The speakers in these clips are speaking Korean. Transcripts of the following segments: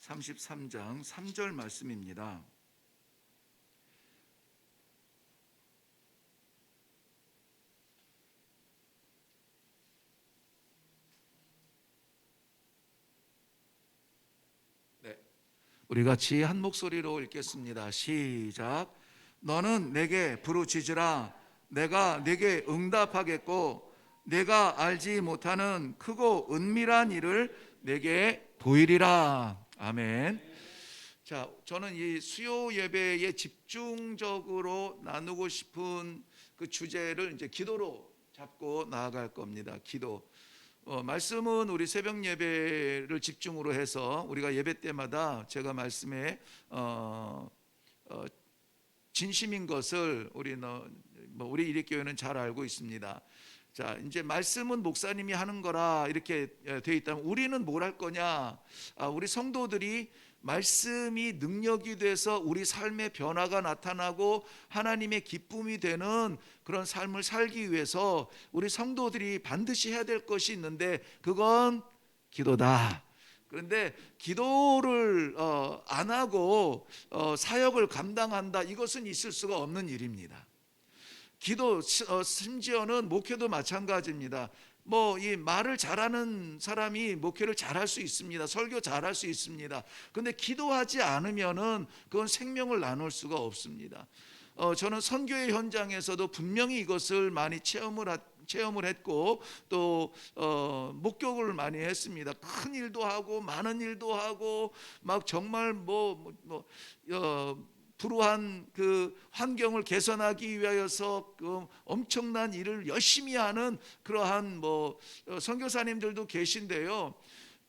33장 3절 말씀입니다. 네, 우리 같이 한 목소리로 읽겠습니다. 시작. 너는 내게 부르짖으라. 내가 내게 응답하겠고 내가 알지 못하는 크고 은밀한 일을 내게 보이리라. 아멘. 자, 저는 이 수요 예배에 집중적으로 나누고 싶은 그 주제를 이제 기도로 잡고 나아갈 겁니다. 기도. 말씀은 우리 새벽 예배를 집중으로 해서 우리가 예배 때마다 제가 말씀에 진심인 것을 우리 이리교회는 잘 알고 있습니다. 자, 이제 말씀은 목사님이 하는 거라 이렇게 되어 있다면 우리는 뭘 할 거냐? 우리 성도들이 말씀이 능력이 돼서 우리 삶의 변화가 나타나고 하나님의 기쁨이 되는 그런 삶을 살기 위해서 우리 성도들이 반드시 해야 될 것이 있는데 그건 기도다. 그런데 기도를 안 하고 사역을 감당한다, 이것은 있을 수가 없는 일입니다. 기도, 심지어는 목회도 마찬가지입니다. 이 말을 잘하는 사람이 목회를 잘할 수 있습니다. 설교 잘할 수 있습니다. 그런데 기도하지 않으면은 그건 생명을 나눌 수가 없습니다. 저는 선교의 현장에서도 분명히 이것을 많이 체험을 했고 또 목격을 많이 했습니다. 큰 일도 하고 많은 일도 하고 막 정말 불우한 그 환경을 개선하기 위하여서 그 엄청난 일을 열심히 하는 그러한 선교사님들도 계신데요.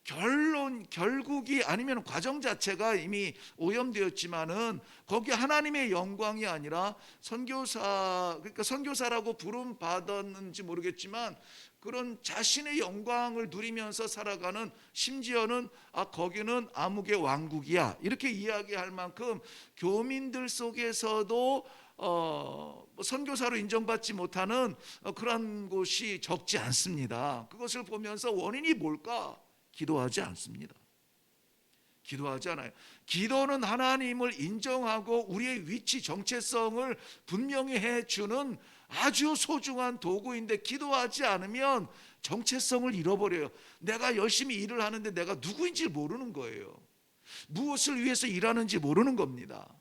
결국이 아니면 과정 자체가 이미 오염되었지만은 거기에 하나님의 영광이 아니라 그러니까 선교사라고 부름 받았는지 모르겠지만 그런 자신의 영광을 누리면서 살아가는, 심지어는 거기는 암흑의 왕국이야 이렇게 이야기할 만큼 교민들 속에서도 선교사로 인정받지 못하는 그런 곳이 적지 않습니다. 그것을 보면서 원인이 뭘까? 기도하지 않습니다. 기도하지 않아요. 기도는 하나님을 인정하고 우리의 위치, 정체성을 분명히 해주는 아주 소중한 도구인데 기도하지 않으면 정체성을 잃어버려요. 내가 열심히 일을 하는데 내가 누구인지 모르는 거예요. 무엇을 위해서 일하는지 모르는 겁니다.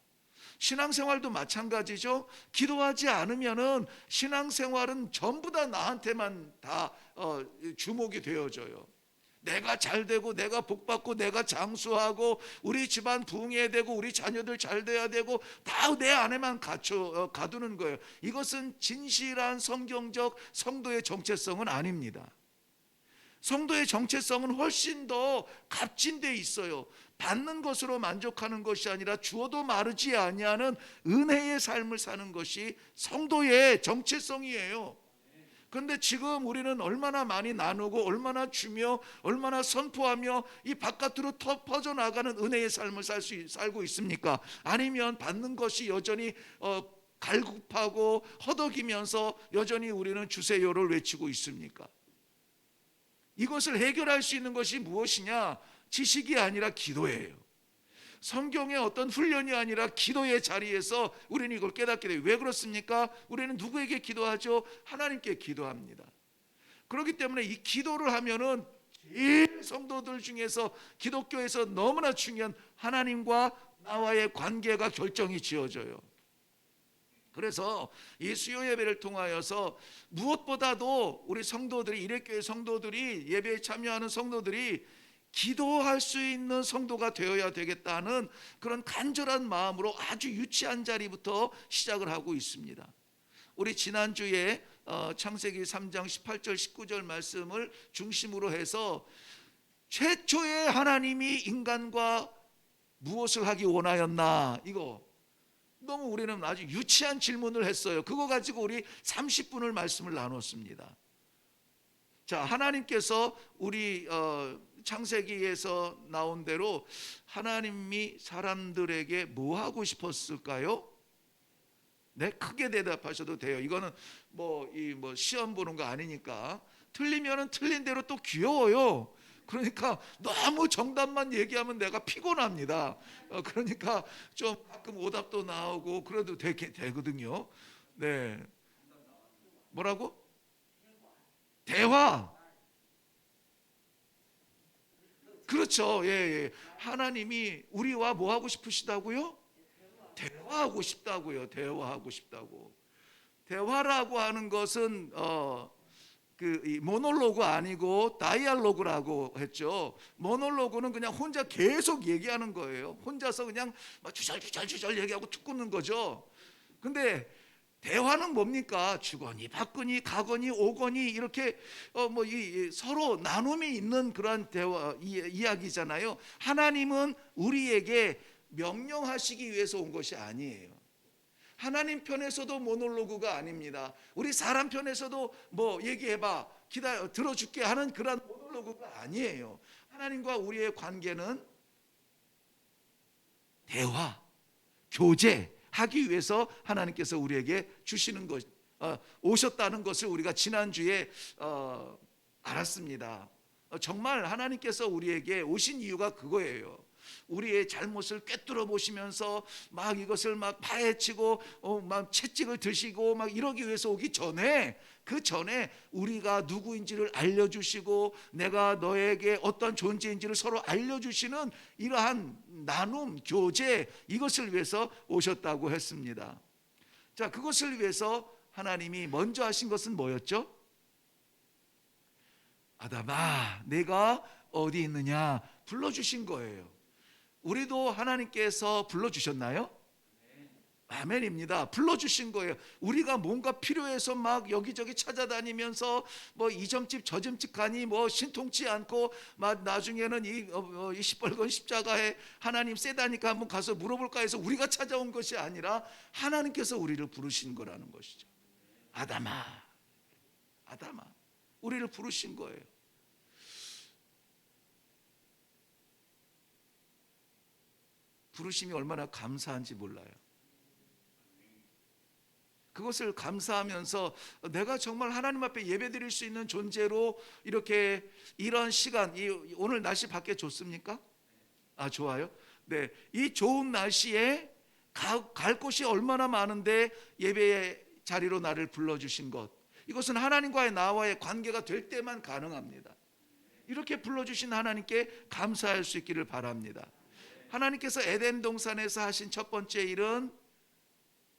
신앙생활도 마찬가지죠. 기도하지 않으면은 신앙생활은 전부 다 나한테만 다 주목이 되어져요. 내가 잘 되고 내가 복받고 내가 장수하고 우리 집안 부흥해야 되고 우리 자녀들 잘 돼야 되고 다 내 안에만 가두는 거예요. 이것은 진실한 성경적 성도의 정체성은 아닙니다. 성도의 정체성은 훨씬 더 값진 데 있어요. 받는 것으로 만족하는 것이 아니라 주어도 마르지 아니하는 은혜의 삶을 사는 것이 성도의 정체성이에요. 그런데 지금 우리는 얼마나 많이 나누고 얼마나 주며 얼마나 선포하며 이 바깥으로 퍼져나가는 은혜의 삶을 살고 있습니까? 아니면 받는 것이 여전히 갈급하고 허덕이면서 여전히 우리는 주세요를 외치고 있습니까? 이것을 해결할 수 있는 것이 무엇이냐? 지식이 아니라 기도예요. 성경의 어떤 훈련이 아니라 기도의 자리에서 우리는 이걸 깨닫게 돼요. 왜 그렇습니까? 우리는 누구에게 기도하죠? 하나님께 기도합니다. 그렇기 때문에 이 기도를 하면은 제일 성도들 중에서 기독교에서 너무나 중요한 하나님과 나와의 관계가 결정이 지어져요. 그래서 이 수요 예배를 통하여서 무엇보다도 우리 성도들이, 이레교회 성도들이, 예배에 참여하는 성도들이 기도할 수 있는 성도가 되어야 되겠다는 그런 간절한 마음으로 아주 유치한 자리부터 시작을 하고 있습니다. 우리 지난주에 창세기 3장 18절 19절 말씀을 중심으로 해서 최초에 하나님이 인간과 무엇을 하기 원하였나, 이거 너무 우리는 아주 유치한 질문을 했어요. 그거 가지고 우리 30분을 말씀을 나눴습니다. 자, 하나님께서 우리 창세기에서 나온 대로 하나님이 사람들에게 뭐 하고 싶었을까요? 네, 크게 대답하셔도 돼요. 이거는 시험 보는 거 아니니까. 틀리면은 틀린 대로 또 귀여워요. 그러니까 너무 정답만 얘기하면 내가 피곤합니다. 그러니까 좀 가끔 오답도 나오고 그래도 되거든요. 네. 뭐라고? 대화. 그렇죠. 예, 예. 하나님이 우리와 뭐 하고 싶으시다고요? 대화하고 싶다고요. 대화하고 싶다고. 대화라고 하는 것은 이 모놀로그 아니고 다이알로그라고 했죠. 모놀로그는 그냥 혼자 계속 얘기하는 거예요. 혼자서 그냥 막 주절주절 얘기하고 툭 끊는 거죠. 근데 대화는 뭡니까? 주거니 받거니 가거니 오거니 이렇게 서로 나눔이 있는 그런 대화 이야기잖아요. 하나님은 우리에게 명령하시기 위해서 온 것이 아니에요. 하나님 편에서도 모놀로그가 아닙니다. 우리 사람 편에서도 뭐 얘기해봐 들어줄게 하는 그런 모놀로그가 아니에요. 하나님과 우리의 관계는 대화, 교제하기 위해서 하나님께서 우리에게 주시는 것, 오셨다는 것을 우리가 지난주에 알았습니다. 정말 하나님께서 우리에게 오신 이유가 그거예요. 우리의 잘못을 꿰뚫어 보시면서 막 이것을 막 파헤치고 막 채찍을 드시고 막 이러기 위해서 오기 전에, 그 전에 우리가 누구인지를 알려주시고 내가 너에게 어떤 존재인지를 서로 알려주시는 이러한 나눔, 교제, 이것을 위해서 오셨다고 했습니다. 자, 그것을 위해서 하나님이 먼저 하신 것은 뭐였죠? 아담아, 내가 어디 있느냐 불러주신 거예요. 우리도 하나님께서 불러주셨나요? 아멘입니다. 불러주신 거예요. 우리가 뭔가 필요해서 막 여기저기 찾아다니면서 뭐 이 점집 저 점집 가니 뭐 신통치 않고 막 나중에는 이 시뻘건 십자가에 하나님 세다니까 한번 가서 물어볼까 해서 우리가 찾아온 것이 아니라 하나님께서 우리를 부르신 거라는 것이죠. 아담아, 아담아, 우리를 부르신 거예요. 부르심이 얼마나 감사한지 몰라요. 그것을 감사하면서 내가 정말 하나님 앞에 예배드릴 수 있는 존재로 이렇게 이런 시간, 오늘 날씨 밖에 좋습니까? 아, 좋아요. 네, 이 좋은 날씨에 갈 곳이 얼마나 많은데 예배의 자리로 나를 불러주신 것, 이것은 하나님과의 나와의 관계가 될 때만 가능합니다. 이렇게 불러주신 하나님께 감사할 수 있기를 바랍니다. 하나님께서 에덴 동산에서 하신 첫 번째 일은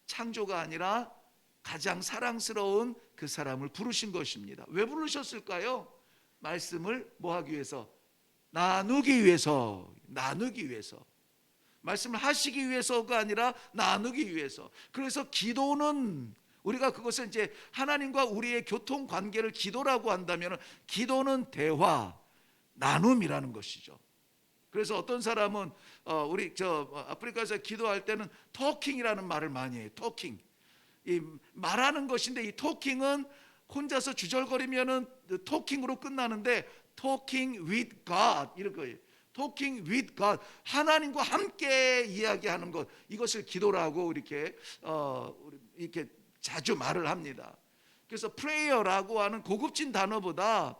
창조가 아니라 가장 사랑스러운 그 사람을 부르신 것입니다. 왜 부르셨을까요? 말씀을 뭐 하기 위해서? 나누기 위해서. 나누기 위해서. 말씀을 하시기 위해서가 아니라 나누기 위해서. 그래서 기도는, 우리가 그것을 이제 하나님과 우리의 교통 관계를 기도라고 한다면, 기도는 대화, 나눔이라는 것이죠. 그래서 어떤 사람은 우리 아프리카에서 기도할 때는 토킹이라는 말을 많이 해요. 토킹. 이 말하는 것인데, 이 토킹은 혼자서 주절거리면은 토킹으로 끝나는데 talking with God 이럴 거예요. talking with God, 하나님과 함께 이야기하는 것, 이것을 기도라고 이렇게 자주 말을 합니다. 그래서 prayer라고 하는 고급진 단어보다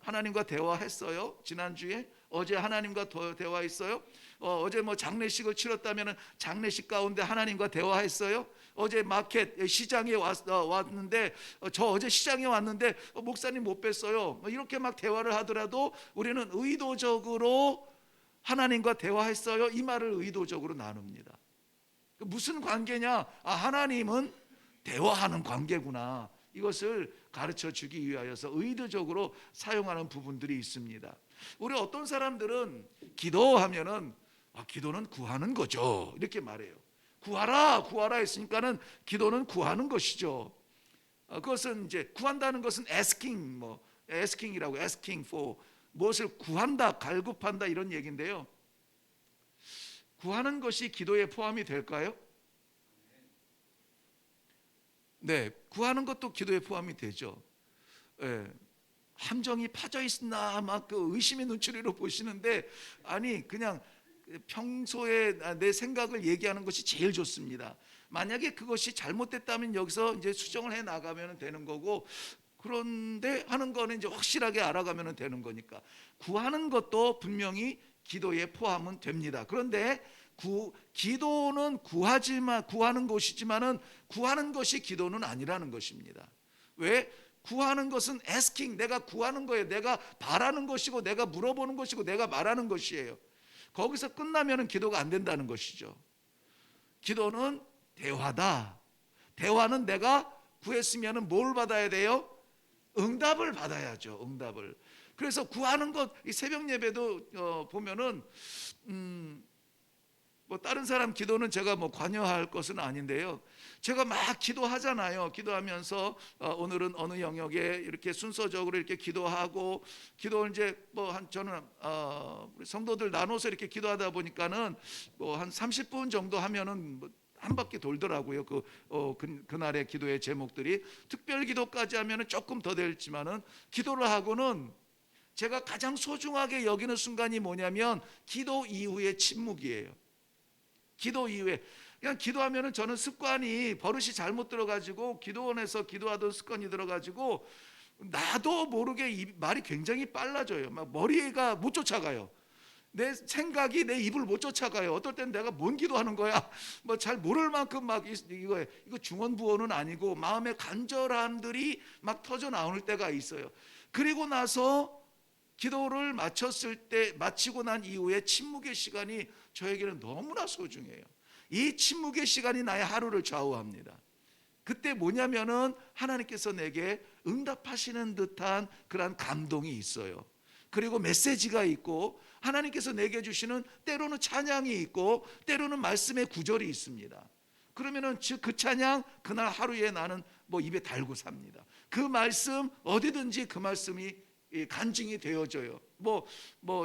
하나님과 대화했어요. 지난주에 어제 하나님과 대화했어요. 어제 뭐 장례식을 치렀다면 장례식 가운데 하나님과 대화했어요. 어제 마켓 시장에 왔는데 저 어제 시장에 왔는데 목사님 못 뵀어요. 이렇게 막 대화를 하더라도 우리는 의도적으로 하나님과 대화했어요, 이 말을 의도적으로 나눕니다. 무슨 관계냐? 하나님은 대화하는 관계구나. 이것을 가르쳐 주기 위하여서 의도적으로 사용하는 부분들이 있습니다. 우리 어떤 사람들은 기도하면은 기도는 구하는 거죠, 이렇게 말해요. 구하라 구하라 했으니까는 기도는 구하는 것이죠. 그것은 이제 구한다는 것은 asking이라고, asking for, 무엇을 구한다, 갈급한다 이런 얘기인데요. 구하는 것이 기도에 포함이 될까요? 네, 구하는 것도 기도에 포함이 되죠. 네, 함정이 파져 있나 막 그 의심의 눈초리로 보시는데, 아니 그냥 평소에 내 생각을 얘기하는 것이 제일 좋습니다. 만약에 그것이 잘못됐다면 여기서 이제 수정을 해 나가면 되는 거고, 그런데 하는 거는 이제 확실하게 알아가면 되는 거니까 구하는 것도 분명히 기도에 포함은 됩니다. 그런데 기도는 구하는 것이지만은 구하는 것이 기도는 아니라는 것입니다. 왜? 구하는 것은 asking, 내가 구하는 거예요. 내가 바라는 것이고 내가 물어보는 것이고 내가 말하는 것이에요. 거기서 끝나면은 기도가 안 된다는 것이죠. 기도는 대화다. 대화는 내가 구했으면은 뭘 받아야 돼요? 응답을 받아야죠. 응답을. 그래서 구하는 것, 이 새벽 예배도 보면은 뭐 다른 사람 기도는 제가 뭐 관여할 것은 아닌데요. 제가 막 기도하잖아요. 기도하면서 오늘은 어느 영역에 이렇게 순서적으로 이렇게 기도하고 기도를 이제 뭐 저는 우리 성도들 나눠서 이렇게 기도하다 보니까는 뭐 한 30분 정도 하면은 뭐 한 바퀴 돌더라고요. 그날의 기도의 제목들이 특별 기도까지 하면은 조금 더 될지만은 기도를 하고는 제가 가장 소중하게 여기는 순간이 뭐냐면 기도 이후의 침묵이에요. 기도 이후에 그냥 기도하면은 저는 습관이 버릇이 잘못 들어가지고 기도원에서 기도하던 습관이 들어가지고 나도 모르게 말이 굉장히 빨라져요. 막 머리가 못 쫓아가요. 내 생각이 내 입을 못 쫓아가요. 어떨 때는 내가 뭔 기도하는 거야? 뭐 잘 모를 만큼 막 이거 중언부언은 아니고 마음의 간절함들이 막 터져 나올 때가 있어요. 그리고 나서 기도를 마치고 난 이후에 침묵의 시간이 저에게는 너무나 소중해요. 이 침묵의 시간이 나의 하루를 좌우합니다. 그때 뭐냐면은 하나님께서 내게 응답하시는 듯한 그런 감동이 있어요. 그리고 메시지가 있고 하나님께서 내게 주시는 때로는 찬양이 있고 때로는 말씀의 구절이 있습니다. 그러면은 그 찬양 그날 하루에 나는 뭐 입에 달고 삽니다. 그 말씀 어디든지 그 말씀이 간증이 되어져요. 뭐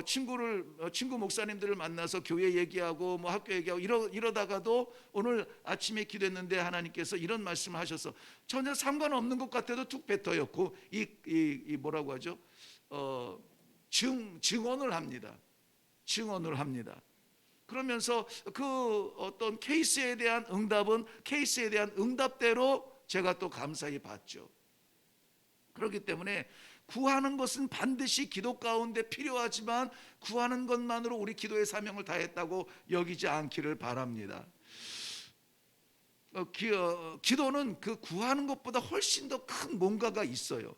친구 목사님들을 만나서 교회 얘기하고 뭐 학교 얘기하고 이러다가도 오늘 아침에 기도했는데 하나님께서 이런 말씀을 하셔서 전혀 상관없는 것 같아도 툭 뱉어요. 이 뭐라고 하죠? 증언을 합니다. 증언을 합니다. 그러면서 그 어떤 케이스에 대한 응답은 케이스에 대한 응답대로 제가 또 감사히 받죠. 그렇기 때문에 구하는 것은 반드시 기도 가운데 필요하지만 구하는 것만으로 우리 기도의 사명을 다했다고 여기지 않기를 바랍니다. 기도는 그 구하는 것보다 훨씬 더 큰 뭔가가 있어요.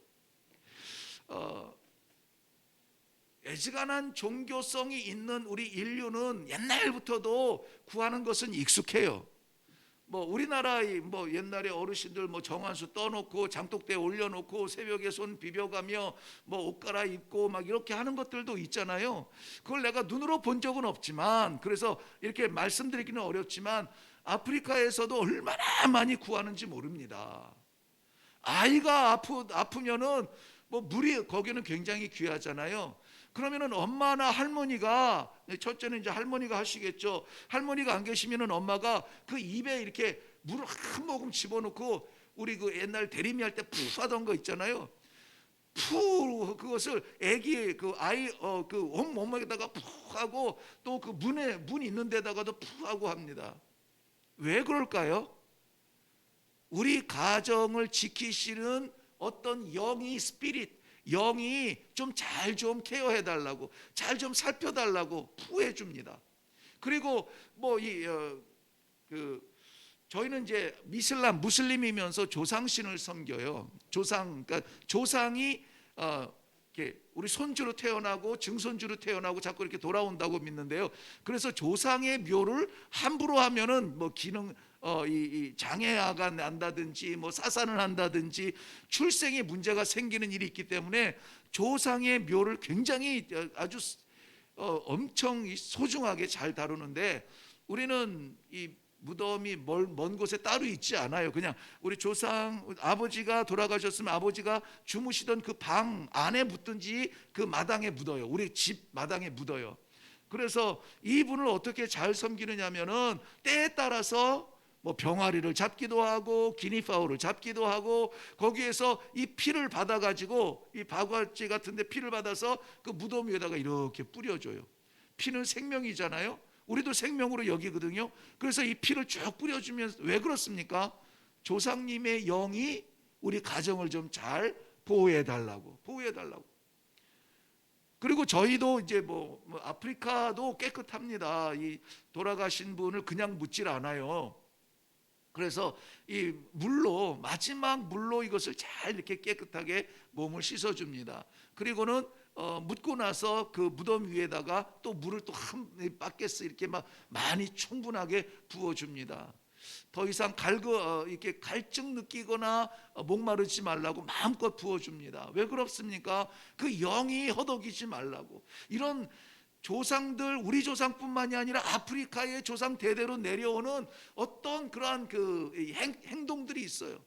애지간한 종교성이 있는 우리 인류는 옛날부터도 구하는 것은 익숙해요. 뭐 우리나라 뭐 옛날에 어르신들 뭐 정한수 떠놓고 장독대에 올려놓고 새벽에 손 비벼가며 뭐 옷 갈아입고 막 이렇게 하는 것들도 있잖아요. 그걸 내가 눈으로 본 적은 없지만 그래서 이렇게 말씀드리기는 어렵지만 아프리카에서도 얼마나 많이 구하는지 모릅니다. 아이가 아프면은 뭐 물이 거기는 굉장히 귀하잖아요. 그러면은 엄마나 할머니가 첫째는 이제 할머니가 하시겠죠. 할머니가 안 계시면은 엄마가 그 입에 이렇게 물을 한 모금 집어넣고 우리 그 옛날 대리미 할 때 푸 하던 거 있잖아요. 푸 그것을 애기 그 아이 그 온몸에다가 푸 하고 또 그 문 있는 데다가도 푸 하고 합니다. 왜 그럴까요? 우리 가정을 지키시는 어떤 영이 좀 잘 좀 케어해 달라고 잘 좀 살펴 달라고 푸해 줍니다. 그리고 저희는 이제 무슬림이면서 조상신을 섬겨요. 그러니까 조상이 이렇게 우리 손주로 태어나고 증손주로 태어나고 자꾸 이렇게 돌아온다고 믿는데요. 그래서 조상의 묘를 함부로 하면은 뭐 이 장애아가 난다든지 뭐 사산을 한다든지 출생에 문제가 생기는 일이 있기 때문에 조상의 묘를 굉장히 아주 엄청 소중하게 잘 다루는데 우리는 이 무덤이 먼 곳에 따로 있지 않아요. 그냥 우리 조상 아버지가 돌아가셨으면 아버지가 주무시던 그 방 안에 묻든지 그 마당에 묻어요. 우리 집 마당에 묻어요. 그래서 이분을 어떻게 잘 섬기느냐면은 때에 따라서 뭐 병아리를 잡기도 하고 기니파우를 잡기도 하고 거기에서 이 피를 받아가지고 이 바가지 같은데 피를 받아서 그 무덤 위에다가 이렇게 뿌려줘요. 피는 생명이잖아요. 우리도 생명으로 여기거든요. 그래서 이 피를 쭉 뿌려주면서 왜 그렇습니까? 조상님의 영이 우리 가정을 좀 잘 보호해 달라고. 그리고 저희도 이제 뭐 아프리카도 깨끗합니다. 이 돌아가신 분을 그냥 묻질 않아요. 그래서 이 물로, 마지막 물로 이것을 잘 이렇게 깨끗하게 몸을 씻어줍니다. 그리고는 묻고 나서 그 무덤 위에다가 또 물을 또 한 바켓스 이렇게 막 많이 충분하게 부어줍니다. 더 이상 이렇게 갈증 느끼거나 목마르지 말라고 마음껏 부어줍니다. 왜 그렇습니까? 그 영이 허덕이지 말라고. 이런 조상들, 우리 조상뿐만이 아니라 아프리카의 조상 대대로 내려오는 어떤 그러한 그 행동들이 있어요.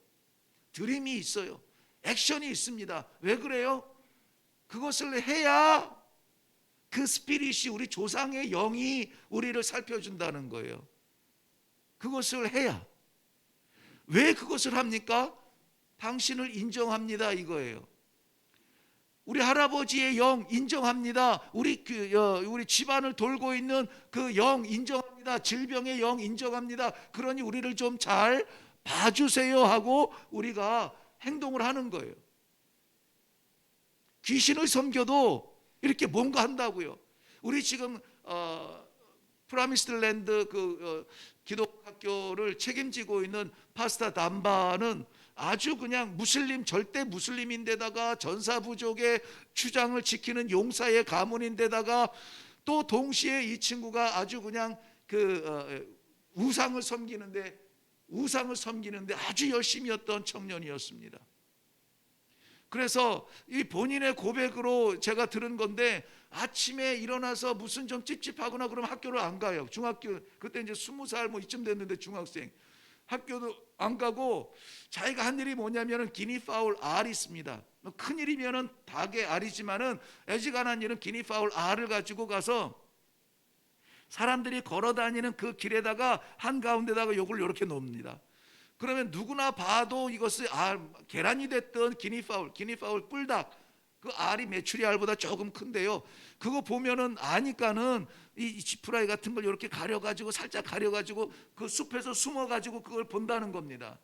드림이 있어요. 액션이 있습니다. 왜 그래요? 그것을 해야 그 스피릿이, 우리 조상의 영이 우리를 살펴준다는 거예요. 그것을 해야. 왜 그것을 합니까? 당신을 인정합니다 이거예요. 우리 할아버지의 영 인정합니다. 우리 집안을 돌고 있는 그 영 인정합니다. 질병의 영 인정합니다. 그러니 우리를 좀 잘 봐주세요 하고 우리가 행동을 하는 거예요. 귀신을 섬겨도 이렇게 뭔가 한다고요. 우리 지금 프라미스랜드 기독학교를 책임지고 있는 파스타 담바는 아주 그냥 절대 무슬림인데다가 전사부족의 추장을 지키는 용사의 가문인데다가 또 동시에 이 친구가 아주 그냥 우상을 섬기는데 아주 열심히 했던 청년이었습니다. 그래서 이 본인의 고백으로 제가 들은 건데, 아침에 일어나서 무슨 좀 찝찝하거나 그러면 학교를 안 가요. 중학교 그때 이제 20살 뭐 이쯤 됐는데 중학생, 학교도 안 가고 자기가 한 일이 뭐냐면은 기니파울 알이 있습니다. 큰 일이면은 닭의 알이지만은 애지간한 일은 기니파울 알을 가지고 가서 사람들이 걸어 다니는 그 길에다가 한 가운데다가 요걸 이렇게 놓습니다. 그러면 누구나 봐도 이것을 계란이 됐던 기니파울 뿔닭, 그 알이 메추리 알보다 조금 큰데요. 그거 보면은 아니까는 이 지푸라기 같은 걸 이렇게 살짝 가려가지고 그 숲에서 숨어가지고 그걸 본다는 겁니다.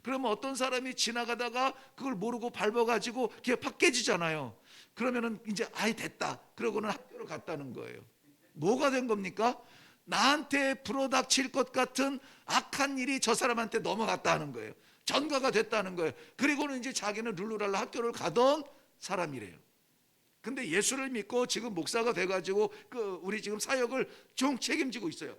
그러면 어떤 사람이 지나가다가 그걸 모르고 밟아가지고 그게 팍 깨지잖아요. 그러면은 이제 됐다. 그러고는 학교를 갔다는 거예요. 뭐가 된 겁니까? 나한테 불어닥칠 것 같은 악한 일이 저 사람한테 넘어갔다는 거예요. 전가가 됐다는 거예요. 그리고는 이제 자기는 룰루랄라 학교를 가던 사람이래요. 근데 예수를 믿고 지금 목사가 돼가지고 우리 지금 사역을 좀 책임지고 있어요.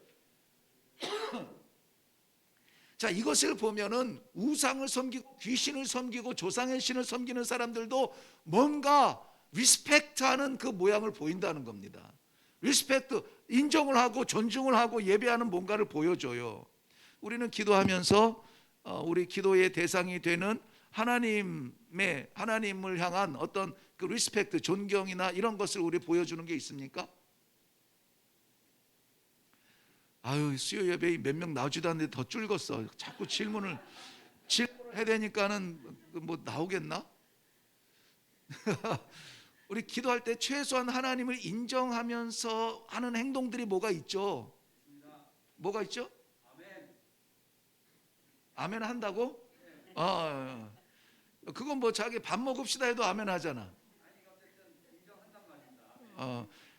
자, 이것을 보면은 우상을 섬기고 귀신을 섬기고 조상의 신을 섬기는 사람들도 뭔가 리스펙트하는 그 모양을 보인다는 겁니다. 리스펙트, 인정을 하고 존중을 하고 예배하는 뭔가를 보여줘요. 우리는 기도하면서 우리 기도의 대상이 되는 하나님을 향한 어떤 그 리스펙트, 존경이나 이런 것을 우리 보여주는 게 있습니까? 수요 예배에 몇 명 나오지도 않는데 더 줄었어. 자꾸 질문을 해야 되니까는 뭐 나오겠나? 우리 기도할 때 최소한 하나님을 인정하면서 하는 행동들이 뭐가 있죠? 뭐가 있죠? 아멘 한다고? 그건 뭐 자기 밥 먹읍시다 해도 아멘 하잖아.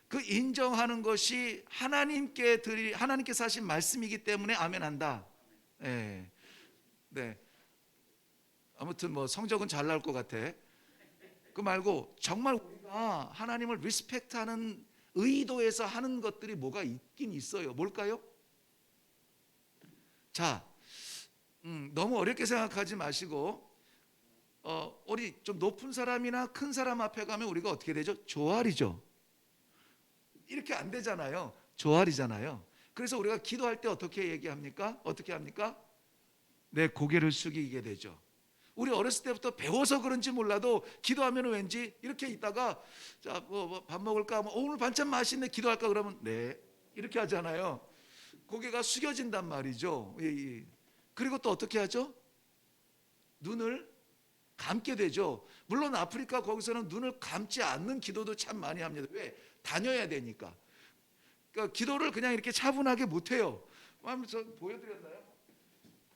그 인정하는 것이 하나님께서 하신 말씀이기 때문에 아멘 한다. 네. 아무튼 뭐 성적은 잘 나올 것 같아. 그 말고 정말 우리가 하나님을 리스펙트하는 의도에서 하는 것들이 뭐가 있긴 있어요. 뭘까요? 자, 너무 어렵게 생각하지 마시고 우리 좀 높은 사람이나 큰 사람 앞에 가면 우리가 어떻게 되죠? 조알이죠. 이렇게 안 되잖아요. 조알이잖아요. 그래서 우리가 기도할 때 어떻게 얘기합니까? 어떻게 합니까? 내 고개를 숙이게 되죠. 우리 어렸을 때부터 배워서 그런지 몰라도 기도하면 왠지 이렇게 있다가 자, 밥 먹을까? 오늘 반찬 맛있네. 기도할까? 그러면 네. 이렇게 하잖아요. 고개가 숙여진단 말이죠. 그리고 또 어떻게 하죠? 눈을 감게 되죠. 물론 아프리카 거기서는 눈을 감지 않는 기도도 참 많이 합니다. 왜? 다녀야 되니까. 그러니까 기도를 그냥 이렇게 차분하게 못 해요. 저 보여드렸나요?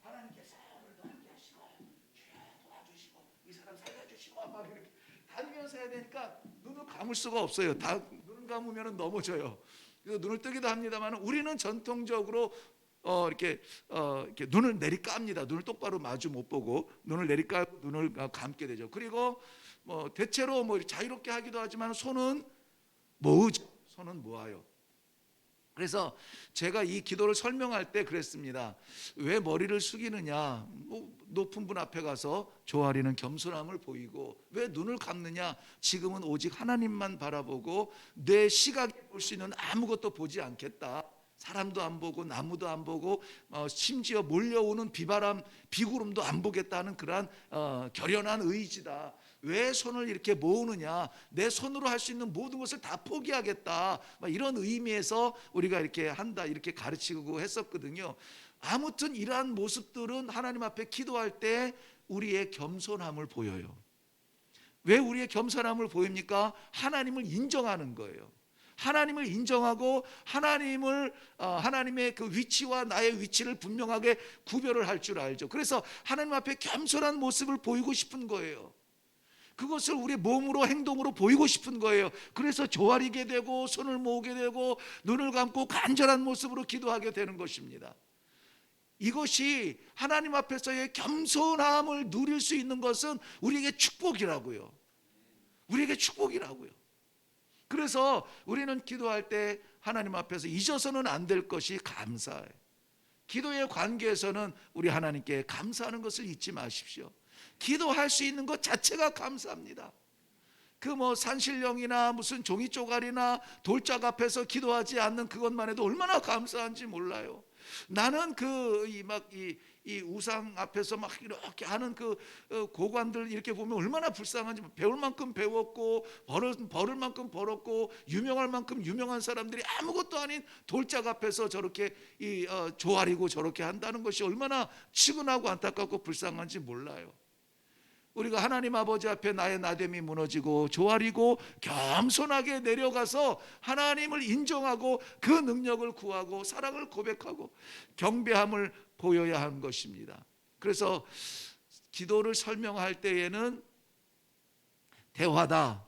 하나님께서 오늘도 함께 하시고 주여 도와주시고 이 사람 살려주시고 막 이렇게 다니면서 해야 되니까 눈을 감을 수가 없어요. 다 눈을 감으면 넘어져요. 그래서 눈을 뜨기도 합니다만 우리는 전통적으로 이렇게 눈을 내리깝니다. 눈을 똑바로 마주 못 보고 눈을 내리까고 눈을 감게 되죠. 그리고 뭐 대체로 뭐 자유롭게 하기도 하지만 손은 모으죠. 손은 모아요. 그래서 제가 이 기도를 설명할 때 그랬습니다. 왜 머리를 숙이느냐? 뭐 높은 분 앞에 가서 조아리는 겸손함을 보이고, 왜 눈을 감느냐? 지금은 오직 하나님만 바라보고 내 시각에 볼 수 있는 아무것도 보지 않겠다. 사람도 안 보고 나무도 안 보고 심지어 몰려오는 비바람 비구름도 안 보겠다는 그러한 결연한 의지다. 왜 손을 이렇게 모으느냐? 내 손으로 할 수 있는 모든 것을 다 포기하겠다. 이런 의미에서 우리가 이렇게 한다, 이렇게 가르치고 했었거든요. 아무튼 이러한 모습들은 하나님 앞에 기도할 때 우리의 겸손함을 보여요. 왜 우리의 겸손함을 보입니까? 하나님을 인정하는 거예요. 하나님을 인정하고 하나님의 그 위치와 나의 위치를 분명하게 구별을 할 줄 알죠. 그래서 하나님 앞에 겸손한 모습을 보이고 싶은 거예요. 그것을 우리 몸으로 행동으로 보이고 싶은 거예요. 그래서 조아리게 되고 손을 모으게 되고 눈을 감고 간절한 모습으로 기도하게 되는 것입니다. 이것이 하나님 앞에서의 겸손함을 누릴 수 있는 것은 우리에게 축복이라고요. 우리에게 축복이라고요. 그래서 우리는 기도할 때 하나님 앞에서 잊어서는 안 될 것이 감사예요. 기도의 관계에서는 우리 하나님께 감사하는 것을 잊지 마십시오. 기도할 수 있는 것 자체가 감사합니다. 그 뭐 산신령이나 무슨 종이 쪼가리나 돌짝 앞에서 기도하지 않는 그것만 해도 얼마나 감사한지 몰라요. 나는 이 우상 앞에서 막 이렇게 하는 그 고관들 이렇게 보면 얼마나 불쌍한지, 배울 만큼 배웠고 벌을 만큼 벌었고 유명할 만큼 유명한 사람들이 아무것도 아닌 돌짝 앞에서 저렇게 조아리고 저렇게 한다는 것이 얼마나 치근하고 안타깝고 불쌍한지 몰라요. 우리가 하나님 아버지 앞에 나의 나됨이 무너지고 조아리고 겸손하게 내려가서 하나님을 인정하고 그 능력을 구하고 사랑을 고백하고 경배함을 보여야 하는 것입니다. 그래서 기도를 설명할 때에는 대화다,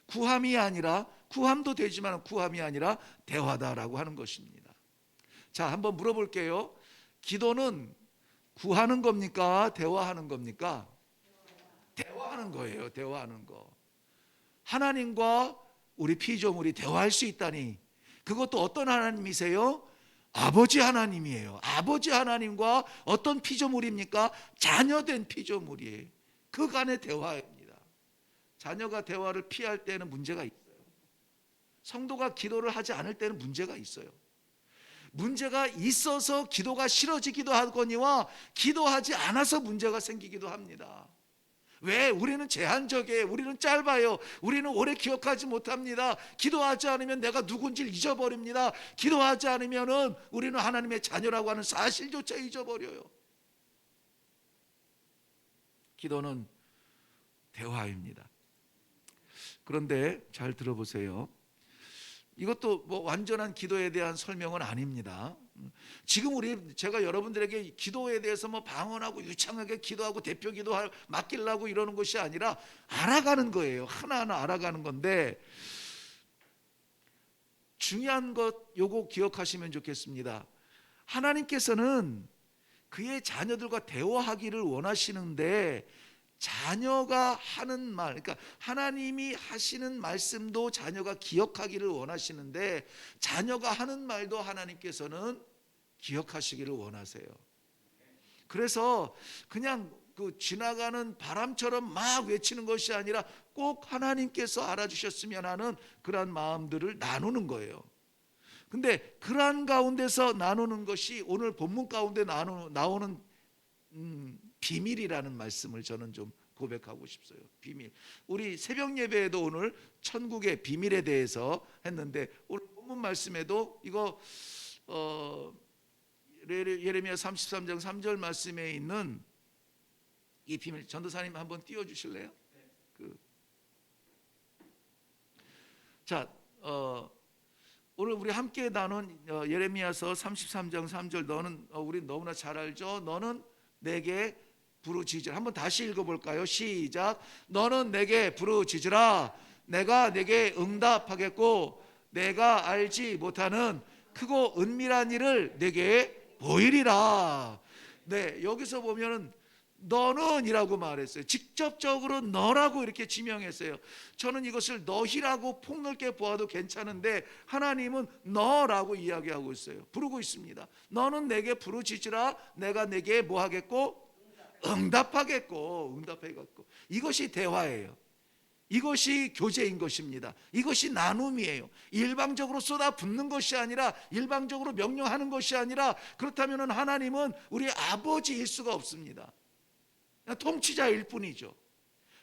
구함이 아니라, 구함도 되지만 구함이 아니라 대화다라고 하는 것입니다. 자, 한번 물어볼게요. 기도는 구하는 겁니까? 대화하는 겁니까? 대화하는 거예요. 대화하는 거. 하나님과 우리 피조물이 대화할 수 있다니, 그것도 어떤 하나님이세요? 아버지 하나님이에요. 아버지 하나님과 어떤 피조물입니까? 자녀된 피조물이에요. 그간의 대화입니다. 자녀가 대화를 피할 때는 문제가 있어요. 성도가 기도를 하지 않을 때는 문제가 있어요. 문제가 있어서 기도가 싫어지기도 하거니와 기도하지 않아서 문제가 생기기도 합니다. 왜? 우리는 제한적이에요. 우리는 짧아요. 우리는 오래 기억하지 못합니다. 기도하지 않으면 내가 누군지를 잊어버립니다. 기도하지 않으면 우리는 하나님의 자녀라고 하는 사실조차 잊어버려요. 기도는 대화입니다. 그런데 잘 들어보세요. 이것도 뭐 완전한 기도에 대한 설명은 아닙니다. 지금 제가 여러분들에게 기도에 대해서 뭐 방언하고 유창하게 기도하고 대표 기도 맡기려고 이러는 것이 아니라 알아가는 거예요. 하나하나 알아가는 건데, 중요한 것 요거 기억하시면 좋겠습니다. 하나님께서는 그의 자녀들과 대화하기를 원하시는데, 자녀가 하는 말, 그러니까 하나님이 하시는 말씀도 자녀가 기억하기를 원하시는데, 자녀가 하는 말도 하나님께서는 기억하시기를 원하세요. 그래서 그냥 그 지나가는 바람처럼 막 외치는 것이 아니라 꼭 하나님께서 알아주셨으면 하는 그러한 마음들을 나누는 거예요. 근데 그러한 가운데서 나누는 것이 오늘 본문 가운데 나오는 비밀이라는 말씀을 저는 좀 고백하고 싶어요. 비밀. 우리 새벽 예배에도 오늘 천국의 비밀에 대해서 했는데, 오늘 본문 말씀에도 이거 예레미야 33장 3절 말씀에 있는 이 비밀, 전도사님 한번 띄워주실래요? 자, 오늘 우리 함께 나눈 예레미야서 33장 3절, 너는 우리 너무나 잘 알죠. 너는 내게 부르짖으라. 한번 다시 읽어볼까요? 시작. 너는 내게 부르짖으라. 내가 내게 응답하겠고 내가 알지 못하는 크고 은밀한 일을 내게 보이리라. 네, 여기서 보면은 너는 이라고 말했어요. 직접적으로 너라고 이렇게 지명했어요. 저는 이것을 너희라고 폭넓게 보아도 괜찮은데 하나님은 너라고 이야기하고 있어요. 부르고 있습니다. 너는 내게 부르짖으라. 내가 내게 뭐 하겠고? 응답하겠고. 이것이 대화예요. 이것이 교제인 것입니다. 이것이 나눔이에요. 일방적으로 쏟아붓는 것이 아니라, 일방적으로 명령하는 것이 아니라, 그렇다면 하나님은 우리 아버지일 수가 없습니다. 통치자일 뿐이죠.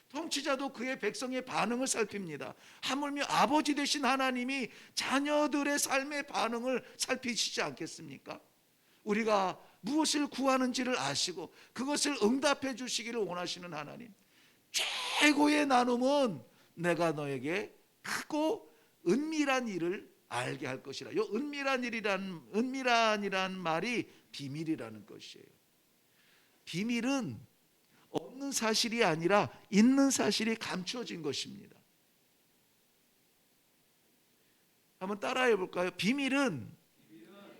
통치자도 그의 백성의 반응을 살핍니다. 하물며 아버지 되신 하나님이 자녀들의 삶의 반응을 살피시지 않겠습니까? 우리가 무엇을 구하는지를 아시고 그것을 응답해 주시기를 원하시는 하나님. 최고의 나눔은 내가 너에게 크고 은밀한 일을 알게 할 것이라. 이 은밀한이란 말이 비밀이라는 것이에요. 비밀은 없는 사실이 아니라 있는 사실이 감추어진 것입니다. 한번 따라해 볼까요? 비밀은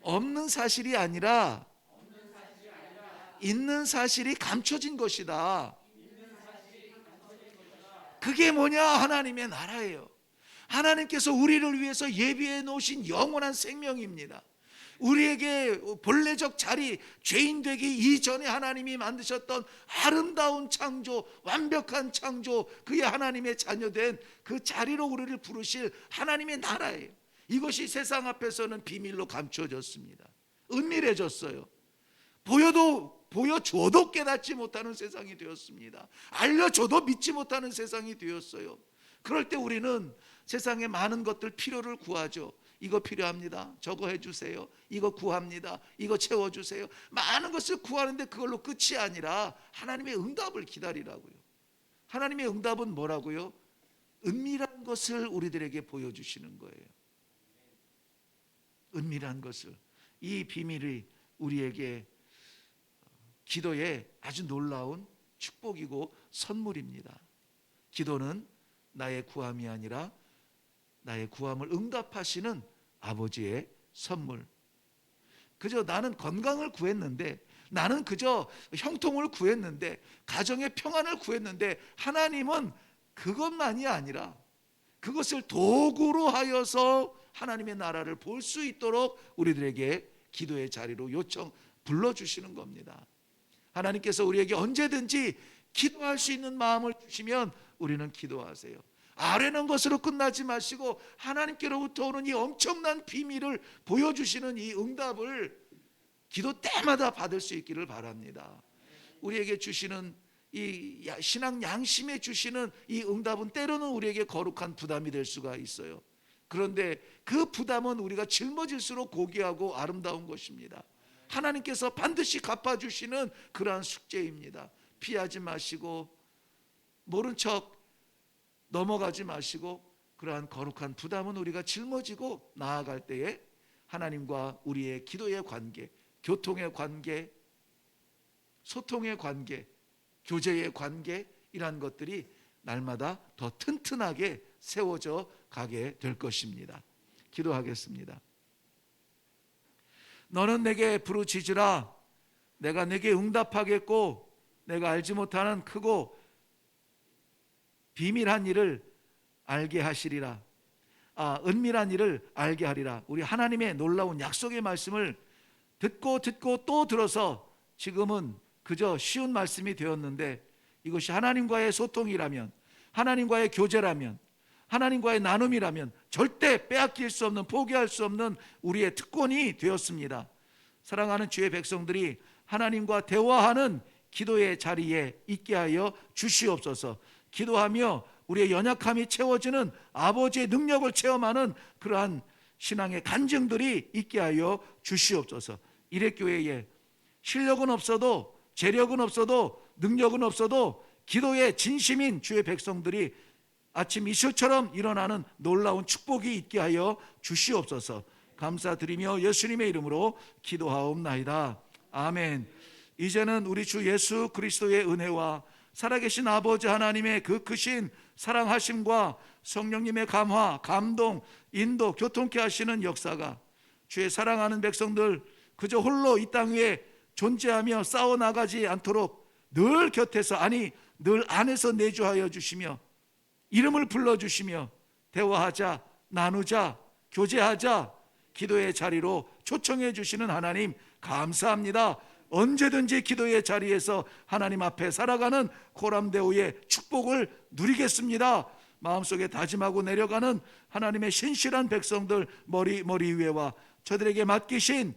없는 사실이 아니라 있는 사실이 감춰진 것이다. 그게 뭐냐? 하나님의 나라예요. 하나님께서 우리를 위해서 예비해 놓으신 영원한 생명입니다. 우리에게 본래적 자리, 죄인 되기 이전에 하나님이 만드셨던 아름다운 창조, 완벽한 창조, 그의 하나님의 자녀된 그 자리로 우리를 부르실 하나님의 나라예요. 이것이 세상 앞에서는 비밀로 감춰졌습니다. 은밀해졌어요. 보여줘도 깨닫지 못하는 세상이 되었습니다. 알려줘도 믿지 못하는 세상이 되었어요. 그럴 때 우리는 세상의 많은 것들 필요를 구하죠. 이거 필요합니다. 저거 해주세요. 이거 구합니다. 이거 채워주세요. 많은 것을 구하는데 그걸로 끝이 아니라 하나님의 응답을 기다리라고요. 하나님의 응답은 뭐라고요? 은밀한 것을 우리들에게 보여주시는 거예요. 은밀한 것을. 이 비밀이 우리에게 기도의 아주 놀라운 축복이고 선물입니다. 기도는 나의 구함이 아니라 나의 구함을 응답하시는 아버지의 선물. 그저 나는 건강을 구했는데, 나는 그저 형통을 구했는데, 가정의 평안을 구했는데, 하나님은 그것만이 아니라 그것을 도구로 하여서 하나님의 나라를 볼 수 있도록 우리들에게 기도의 자리로 불러주시는 겁니다. 하나님께서 우리에게 언제든지 기도할 수 있는 마음을 주시면 우리는 기도하세요. 아뢰는 것으로 끝나지 마시고 하나님께로부터 오는 이 엄청난 비밀을 보여주시는 이 응답을 기도 때마다 받을 수 있기를 바랍니다. 우리에게 주시는 이 신앙 양심에 주시는 이 응답은 때로는 우리에게 거룩한 부담이 될 수가 있어요. 그런데 그 부담은 우리가 짊어질수록 고귀하고 아름다운 것입니다. 하나님께서 반드시 갚아주시는 그러한 숙제입니다. 피하지 마시고 모른 척 넘어가지 마시고 그러한 거룩한 부담은 우리가 짊어지고 나아갈 때에 하나님과 우리의 기도의 관계, 교통의 관계, 소통의 관계, 교제의 관계, 이러한 것들이 날마다 더 튼튼하게 세워져 가게 될 것입니다. 기도하겠습니다. 너는 내게 부르짖으라. 내가 내게 응답하겠고 내가 알지 못하는 크고 비밀한 일을 알게 하시리라. 은밀한 일을 알게 하리라. 우리 하나님의 놀라운 약속의 말씀을 듣고 또 들어서 지금은 그저 쉬운 말씀이 되었는데, 이것이 하나님과의 소통이라면, 하나님과의 교제라면, 하나님과의 나눔이라면 절대 빼앗길 수 없는, 포기할 수 없는 우리의 특권이 되었습니다. 사랑하는 주의 백성들이 하나님과 대화하는 기도의 자리에 있게 하여 주시옵소서. 기도하며 우리의 연약함이 채워지는 아버지의 능력을 체험하는 그러한 신앙의 간증들이 있게 하여 주시옵소서. 이레교회에 실력은 없어도, 재력은 없어도, 능력은 없어도 기도의 진심인 주의 백성들이 아침 이슬처럼 일어나는 놀라운 축복이 있게 하여 주시옵소서. 감사드리며 예수님의 이름으로 기도하옵나이다. 아멘. 이제는 우리 주 예수 그리스도의 은혜와 살아계신 아버지 하나님의 그 크신 사랑하심과 성령님의 감화, 감동, 인도, 교통케 하시는 역사가 주의 사랑하는 백성들 그저 홀로 이 땅 위에 존재하며 싸워나가지 않도록 늘 곁에서, 아니 늘 안에서 내주하여 주시며 이름을 불러주시며 대화하자, 나누자, 교제하자, 기도의 자리로 초청해 주시는 하나님 감사합니다. 언제든지 기도의 자리에서 하나님 앞에 살아가는 코람데오의 축복을 누리겠습니다. 마음속에 다짐하고 내려가는 하나님의 신실한 백성들 머리 위에와 저들에게 맡기신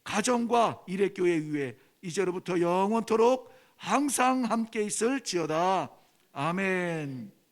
가정과 일회교회 위에 이제로부터 영원토록 항상 함께 있을지어다. 아멘.